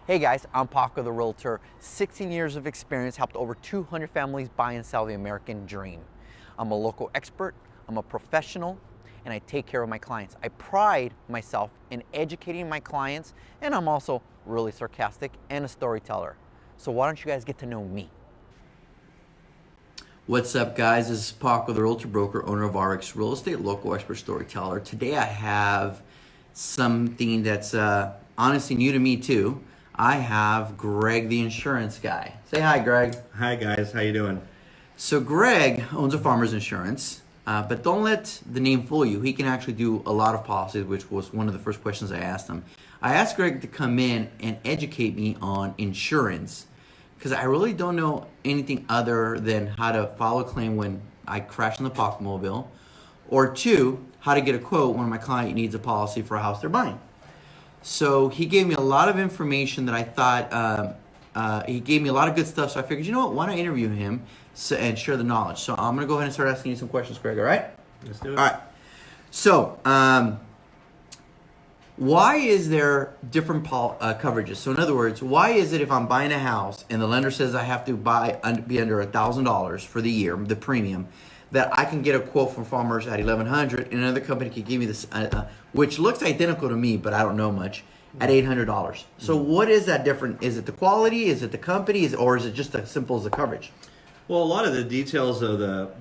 Hey guys, I'm Paco the Realtor. 16 years of experience, helped over 200 families buy and sell the American dream. I'm a local expert, I'm a professional, and I take care of my clients. I pride myself in educating my clients, and I'm also really sarcastic and a storyteller. So why don't you guys get to know me? What's up, guys? This is Paco the Realtor Broker, owner of RX Real Estate, local expert storyteller. Today I have something that's honestly new to me too. I have Greg, the insurance guy. Say hi, Greg. Hi guys, how you doing? So Greg owns a farmer's insurance, but don't let the name fool you. He can actually do a lot of policies, which was one of the first questions I asked him. I asked Greg to come in and educate me on insurance because I really don't know anything other than how to file a claim when I crash in the Paco, or two, how to get a quote when my client needs a policy for a house they're buying. So he gave me a lot of information that I thought, he gave me a lot of good stuff. So I figured, you know what, why not interview him and share the knowledge. So I'm going to go ahead and start asking you some questions, Greg, all right? Let's do it. All right. So why is there different coverages? So in other words, why is it if I'm buying a house and the lender says I have to be under $1,000 for the year, the premium, that I can get a quote from Farmers at $1,100, and another company can give me this, which looks identical to me, but I don't know much, at $800. So what is that different? Is it the quality? Is it the company? Or is it just as simple as the coverage? Well, a lot of the details of a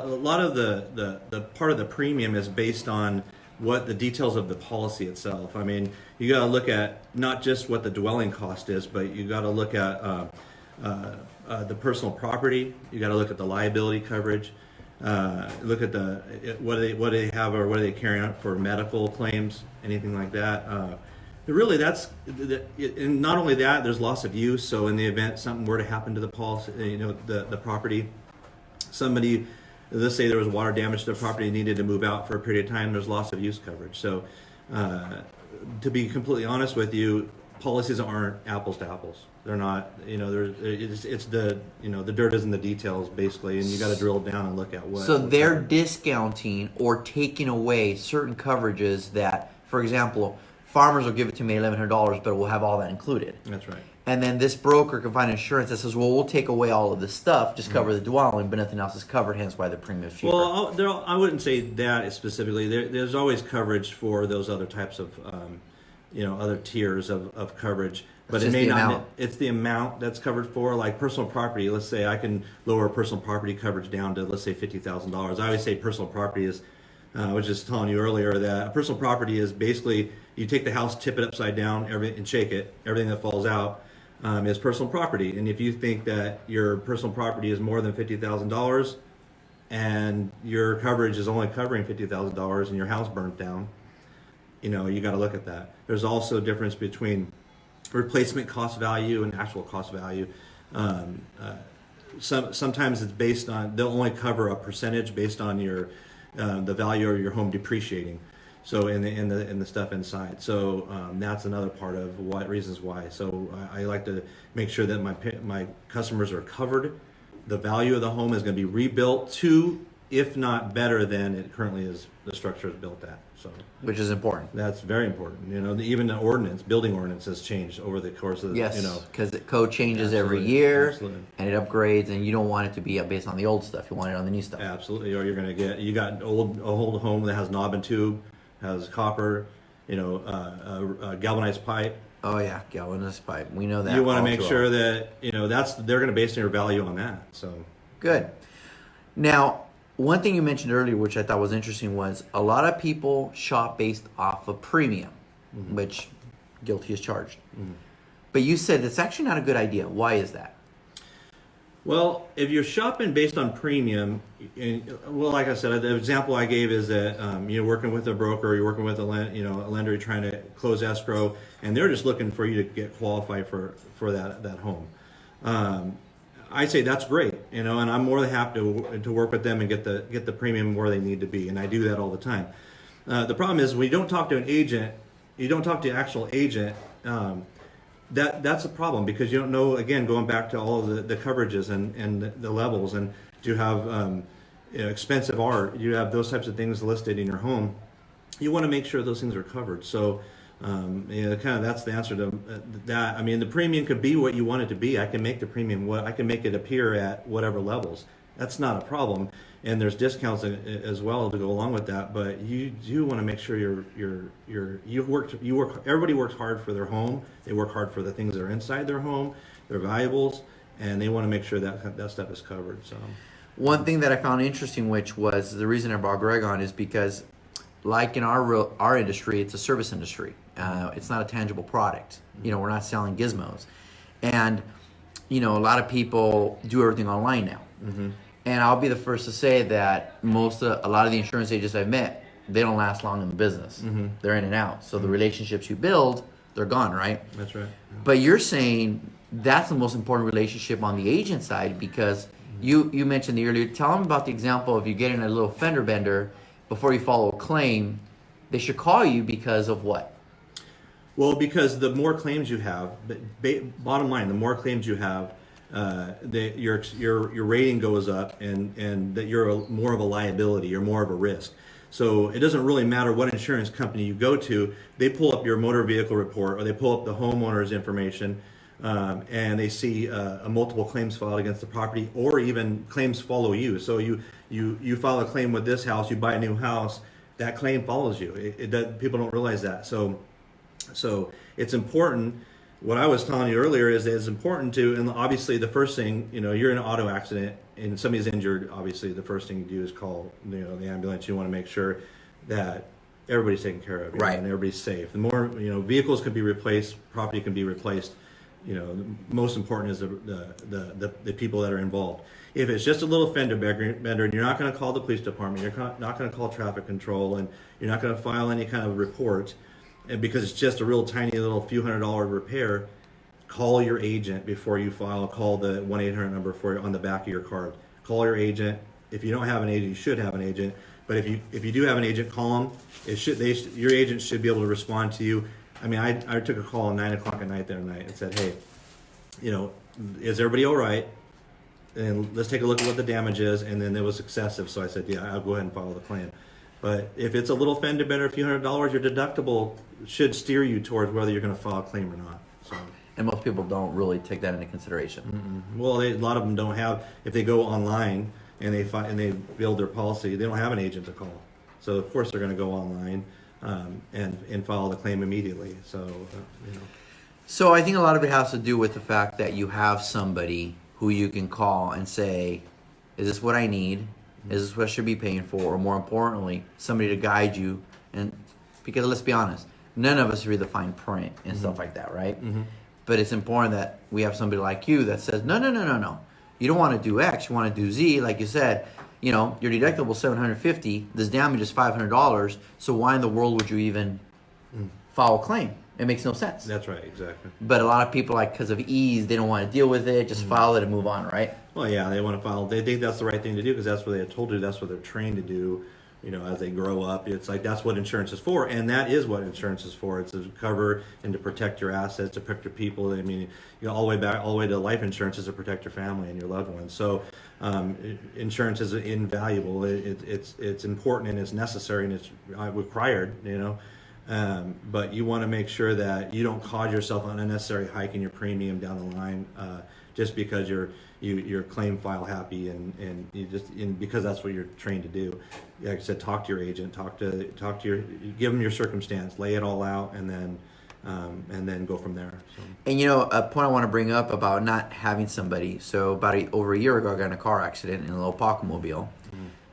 lot of the part of the premium is based on what the details of the policy itself. I mean, you got to look at not just what the dwelling cost is, but you got to look at the personal property. You got to look at the liability coverage. Look at what do they have, or what are they carrying out for medical claims, anything like that. Really, and not only that, there's loss of use. So in the event something were to happen to the policy, the property, somebody, let's say there was water damage to the property and needed to move out for a period of time, there's loss of use coverage. So to be completely honest with you, policies aren't apples to apples. They're not, it's the dirt is in the details basically, and you got to drill down and look at what. So they're discounting or taking away certain coverages that, for example, Farmers will give it to me $1,100, but we'll have all that included. That's right. And then this broker can find insurance that says, well, we'll take away all of this stuff, just cover the dwelling, but nothing else is covered, hence why the premium is cheaper. Well, I wouldn't say that specifically. There's always coverage for those other types of, other tiers of coverage. But it may not. It's the amount that's covered for, like personal property. Let's say I can lower personal property coverage down to, let's say, $50,000. I always say personal property is, I was just telling you earlier that personal property is basically you take the house, tip it upside down, and shake it. Everything that falls out is personal property. And if you think that your personal property is more than $50,000 and your coverage is only covering $50,000 and your house burnt down, you got to look at that. There's also a difference between replacement cost value and actual cost value. Sometimes it's based on, they'll only cover a percentage based on your the value of your home depreciating. So in the stuff inside. So that's another part of reasons why. So I like to make sure that my customers are covered. The value of the home is going to be rebuilt to, if not better than it currently is, the structure is built at. So, which is important. That's very important. Even the building ordinance has changed over the course of because the code changes every Absolutely. year, Absolutely. and it upgrades, and you don't want it to be based on the old stuff. You want it on the new stuff. Absolutely, or you're going to you got an old home that has knob and tube, has copper, galvanized pipe. Oh yeah, galvanized pipe. We know that. You want to make sure that they're going to base their value on that. So good. Now, one thing you mentioned earlier, which I thought was interesting, was a lot of people shop based off of premium, which guilty is charged. But you said that's actually not a good idea. Why is that? Well, if you're shopping based on premium, like I said, the example I gave is that you're working with a broker, you're working with a lender, you're trying to close escrow, and they're just looking for you to get qualified for that home. I say that's great, and I'm more than happy to work with them and get the premium where they need to be, and I do that all the time. The problem is when you don't talk to an agent, you don't talk to an actual agent. That's a problem because you don't know, again, going back to all of the coverages and the levels, and do you have expensive art, you have those types of things listed in your home, you want to make sure those things are covered. So Kind of that's the answer to that. I mean, the premium could be what you want it to be. I can make the premium I can make it appear at whatever levels. That's not a problem. And there's discounts as well to go along with that. But you do want to make sure you work. Everybody works hard for their home. They work hard for the things that are inside their home, their valuables, and they want to make sure that stuff is covered. So. One thing that I found interesting, which was the reason I brought Greg on, is because, like in our industry, it's a service industry. It's not a tangible product. We're not selling gizmos, and a lot of people do everything online now. Mm-hmm. And I'll be the first to say that a lot of the insurance agents I've met, they don't last long in the business. Mm-hmm. They're in and out. So the relationships you build, they're gone, right? That's right. But you're saying that's the most important relationship on the agent side, because you mentioned earlier. Tell them about the example of you getting a little fender bender before you follow a claim. They should call you because of what? Well, because the more claims you have, bottom line, the more claims you have, your rating goes up, and that you're more of a liability, you're more of a risk. So it doesn't really matter what insurance company you go to. They pull up your motor vehicle report, or they pull up the homeowner's information, and they see a multiple claims filed against the property, or even claims follow you. So you file a claim with this house, you buy a new house, that claim follows you. People don't realize that. So it's important. What I was telling you earlier is that it's important to, and obviously the first thing, you're in an auto accident and somebody's injured, obviously the first thing you do is call, the ambulance. You want to make sure that everybody's taken care of, right, and everybody's safe. The more, vehicles can be replaced, property can be replaced. The most important is the people that are involved. If it's just a little fender bender, and you're not going to call the police department, you're not going to call traffic control, and you're not going to file any kind of report, and because it's just a real tiny little few $100 repair, call your agent before you file. Call the 1-800 number on the back of your card. Call your agent. If you don't have an agent, you should have an agent. But if you do have an agent, call them. Your agent should be able to respond to you. I mean, I took a call at 9 o'clock at night the other night and said, hey, is everybody all right? And let's take a look at what the damage is. And then it was excessive, so I said, yeah, I'll go ahead and file the claim. But if it's a little fender bender, a few $100, your deductible should steer you towards whether you're going to file a claim or not. So. And most people don't really take that into consideration. Mm-hmm. Well, a lot of them don't have. If they go online and they build their policy, they don't have an agent to call. So of course they're going to go online and file the claim immediately. So So I think a lot of it has to do with the fact that you have somebody who you can call and say, "Is this what I need? Is this what I should be paying for?" Or more importantly, somebody to guide you. And because let's be honest, none of us read the fine print and stuff like that, right? Mm-hmm. But it's important that we have somebody like you that says, no. You don't want to do X, you want to do Z. Like you said, your deductible is $750. This damage is $500. So why in the world would you even file a claim? It makes no sense. That's right, exactly. But a lot of people, because of ease, they don't want to deal with it. Just file it and move on, right? Well, yeah, they want to file. They think that's the right thing to do because that's what they had told you. That's what they're trained to do. As they grow up, it's like that's what insurance is for, and that is what insurance is for. It's to cover and to protect your assets, to protect your people. I mean, all the way to life insurance is to protect your family and your loved ones. So, insurance is invaluable. It's important and it's necessary and it's required. But you want to make sure that you don't cause yourself an unnecessary hike in your premium down the line, just because you're claim file happy and because that's what you're trained to do. Like I said, talk to your agent, give them your circumstance, lay it all out, and then go from there. So. And a point I want to bring up about not having somebody. So over a year ago, I got in a car accident in a little Paco mobile,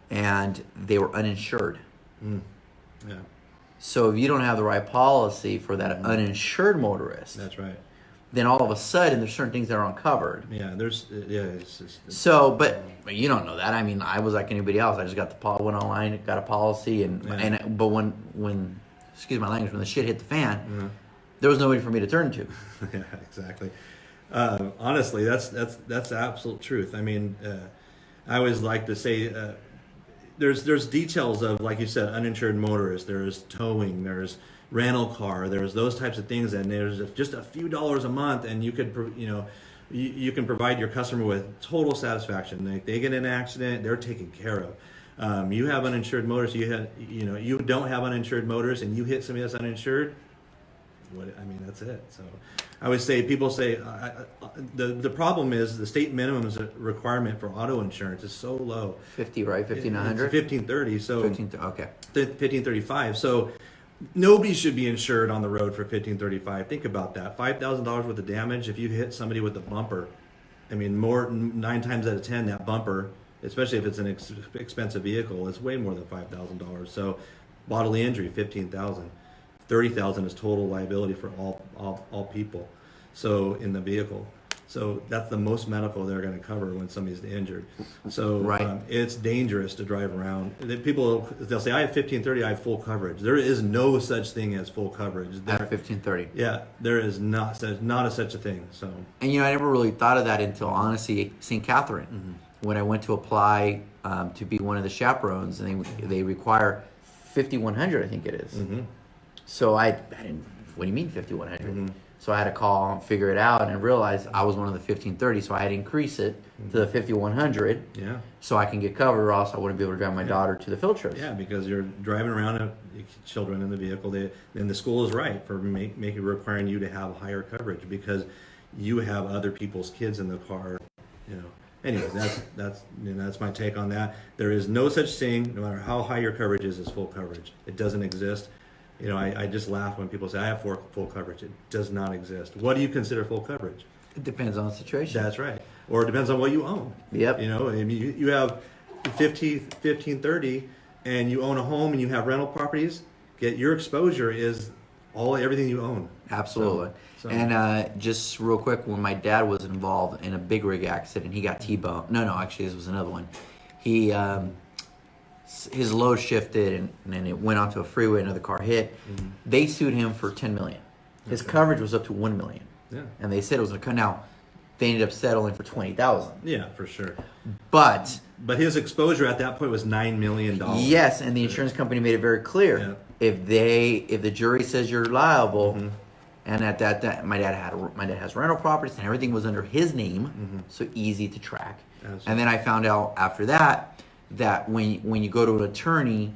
and they were uninsured. Yeah. So if you don't have the right policy for that uninsured motorist, that's right. Then all of a sudden there's certain things that are uncovered. Yeah, it's so, but you don't know that. I mean, I was like anybody else. I just got went online, got a policy, but when excuse my language, when the shit hit the fan, there was nobody for me to turn to. Yeah, exactly. Honestly, that's the absolute truth. I mean, I always like to say there's details of, like you said, uninsured motorists. There's towing. There's rental car. There's those types of things, and there's just a few dollars a month, and you could you can provide your customer with total satisfaction. They get in an accident, they're taken care of. You have uninsured motors. You don't have uninsured motors, and you hit somebody that's uninsured. I mean, that's it. So I would say people say the problem is the state minimum requirement for auto insurance is so low. 50, right? 5,900? 1530. So 15, okay. 1535. So nobody should be insured on the road for 1535. Think about that. $5,000 worth of damage if you hit somebody with a bumper. I mean, 9 times out of 10, that bumper, especially if it's an expensive vehicle, is way more than $5,000. So bodily injury, $15,000. $30,000 is total liability for all people. So in the vehicle. So that's the most medical they're going to cover when somebody's injured. So right. It's dangerous to drive around. People, they'll say, I have 1530, I have full coverage. There is no such thing as full coverage. I have 1530. Yeah, there is not such a thing. So. And I never really thought of that until, honestly, St. Catherine. Mm-hmm. When I went to apply to be one of the chaperones, and they require 5,100, I think it is. Mm-hmm. So I didn't, what do you mean 5,100? Mm-hmm. So I had to call and figure it out, and I realized I was one of the 1530, so I had to increase it to the 5,100. Yeah. So I can get covered, or else I wouldn't be able to drive my daughter to the field trips. Yeah, because you're driving around children in the vehicle. And the school is right for requiring you to have higher coverage because you have other people's kids in the car. Anyways, that's my take on that. There is no such thing, no matter how high your coverage is full coverage. It doesn't exist. I just laugh when people say, I have full coverage. It does not exist. What do you consider full coverage? It depends on the situation. That's right. Or it depends on what you own. Yep. You have 1530 and you own a home and you have rental properties, your exposure is everything you own. Absolutely. And just real quick, when my dad was involved in a big rig accident, he got T-boned. No, actually, this was another one. He... his load shifted and it went onto a freeway. Another car hit. Mm-hmm. They sued him for $10 million. His coverage was up to $1 million. Yeah. And they said it was going to come. Now, they ended up settling for $20,000. Yeah, for sure. But his exposure at that point was $9 million. Yes, and the insurance company made it very clear. Yeah. If the jury says you're liable, mm-hmm. and at that time, my dad has rental properties and everything was under his name, mm-hmm. so easy to track. Absolutely. And then I found out after that when you go to an attorney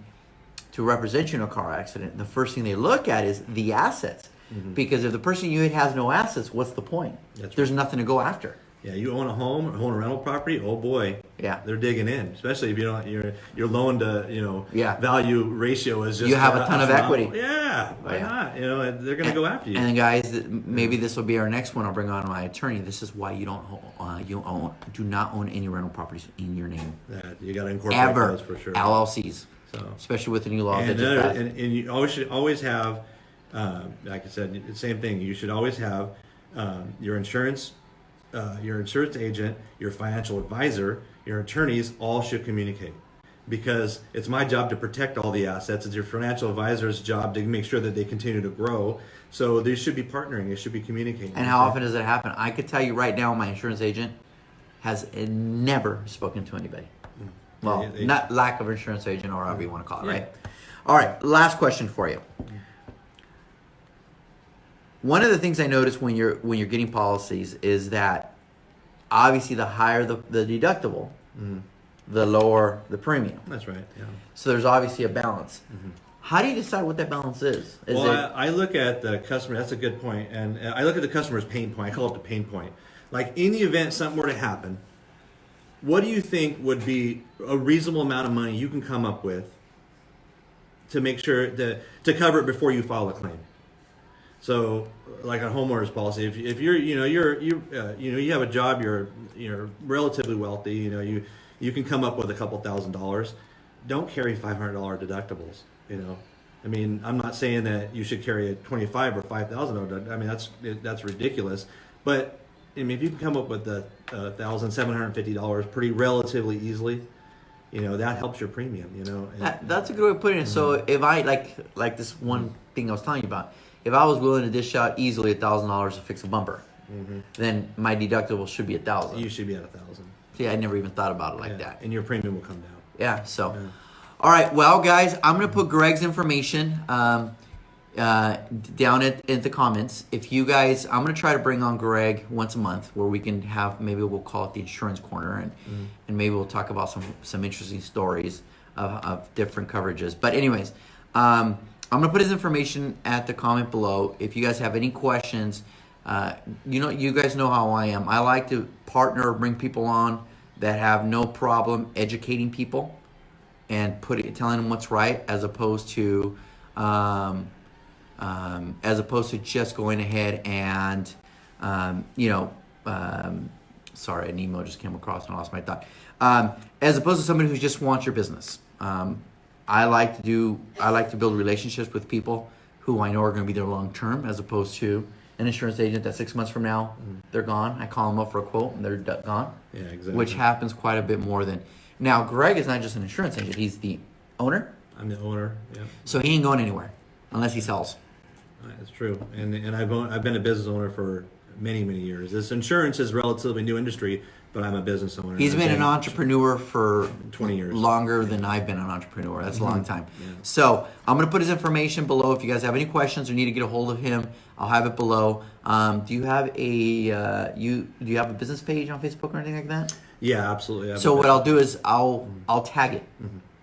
to represent you in a car accident, the first thing they look at is the assets. Mm-hmm. Because if the person you hit has no assets, what's the point? There's nothing to go after. Yeah, you own a home or own a rental property, oh boy. Yeah. They're digging in, especially if you don't your loan to, value ratio is just you have a ton of equity. Yeah. Why not? They're going to go after you. And guys, maybe this will be our next one. I'll bring on my attorney. This is why you do not own any rental properties in your name. Yeah, you got to incorporate those for sure. LLCs. So, especially with the new laws and you should always have like I said, the same thing. You should always have your insurance agent, your financial advisor, your attorneys all should communicate, because it's my job to protect all the assets. It's your financial advisor's job to make sure that they continue to grow. So they should be partnering. They should be communicating. And how often does it happen? I could tell you right now, my insurance agent has never spoken to anybody. Well, not lack of insurance agent or however you want to call it, right? All right, last question for you. One of the things I notice when you're getting policies is that obviously the higher the deductible, the lower the premium. That's right. Yeah. So there's obviously a balance. Mm-hmm. How do you decide what that balance is? I look at the customer. That's a good point, and I look at the customer's pain point. I call it the pain point. Like, in the event something were to happen, what do you think would be a reasonable amount of money you can come up with to make sure to cover it before you file a claim? So, like a homeowner's policy, if you have a job, you're relatively wealthy, you can come up with a couple $1,000s. Don't carry $500 deductibles. I mean, I'm not saying that you should carry a $25 or $5,000. I mean, that's ridiculous. But I mean, if you can come up with $1,750 pretty relatively easily, that helps your premium. That's a good way of putting it. So if I like this one thing I was telling you about. If I was willing to dish out easily $1,000 to fix a bumper, then my deductible should be $1,000. You should be at $1,000. See, I never even thought about it like that. And your premium will come down. Yeah. So, all right. Well, guys, I'm gonna put Greg's information down in the comments. If you guys, I'm gonna try to bring on Greg once a month, where we can have, maybe we'll call it the insurance corner, and maybe we'll talk about some interesting stories of different coverages. But anyways. I'm gonna put his information at the comment below. If you guys have any questions, you guys know how I am. I like to partner or bring people on that have no problem educating people and telling them what's right, as opposed to just going ahead and sorry, an email just came across and I lost my thought. As opposed to somebody who just wants your business. I like to build relationships with people who I know are going to be there long term, as opposed to an insurance agent that 6 months from now they're gone. I call them up for a quote and they're gone. Yeah, exactly. Which happens quite a bit more than. Now, Greg is not just an insurance agent; he's the owner. I'm the owner. Yeah. So he ain't going anywhere unless he sells. That's true, and I've been a business owner for many years. This insurance is a relatively new industry, but I'm a business owner. He's been an entrepreneur for 20 years, longer than I've been an entrepreneur. That's a long time. Yeah. So I'm going to put his information below. If you guys have any questions or need to get a hold of him, I'll have it below. Do you have a do you have a business page on Facebook or anything like that? Yeah, absolutely. So what I'll do is I'll tag it.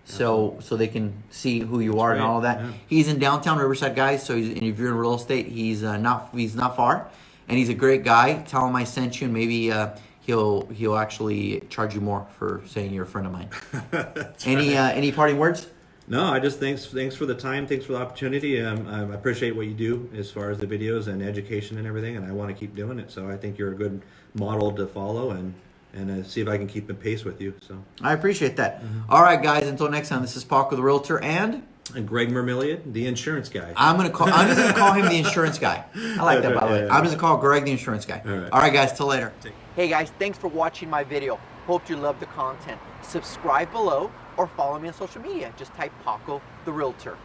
So they can see who you are and all of that. Yeah. He's in downtown Riverside, guys. So and if you're in real estate, he's not far, and he's a great guy. Tell him I sent you, and maybe he'll actually charge you more for saying you're a friend of mine. Any parting words? No, I just thanks for the time, thanks for the opportunity. I appreciate what you do as far as the videos and education and everything, and I want to keep doing it. So I think you're a good model to follow, and see if I can keep in pace with you. So I appreciate that. All right, guys. Until next time, this is Paco the Realtor and Greg Mermilliod, the insurance guy. I'm just gonna call him the insurance guy. I like that, by the way. Yeah. I'm just gonna call Greg the insurance guy. All right, guys. Till later. Hey guys, thanks for watching my video. Hope you love the content. Subscribe below or follow me on social media. Just type Paco the Realtor.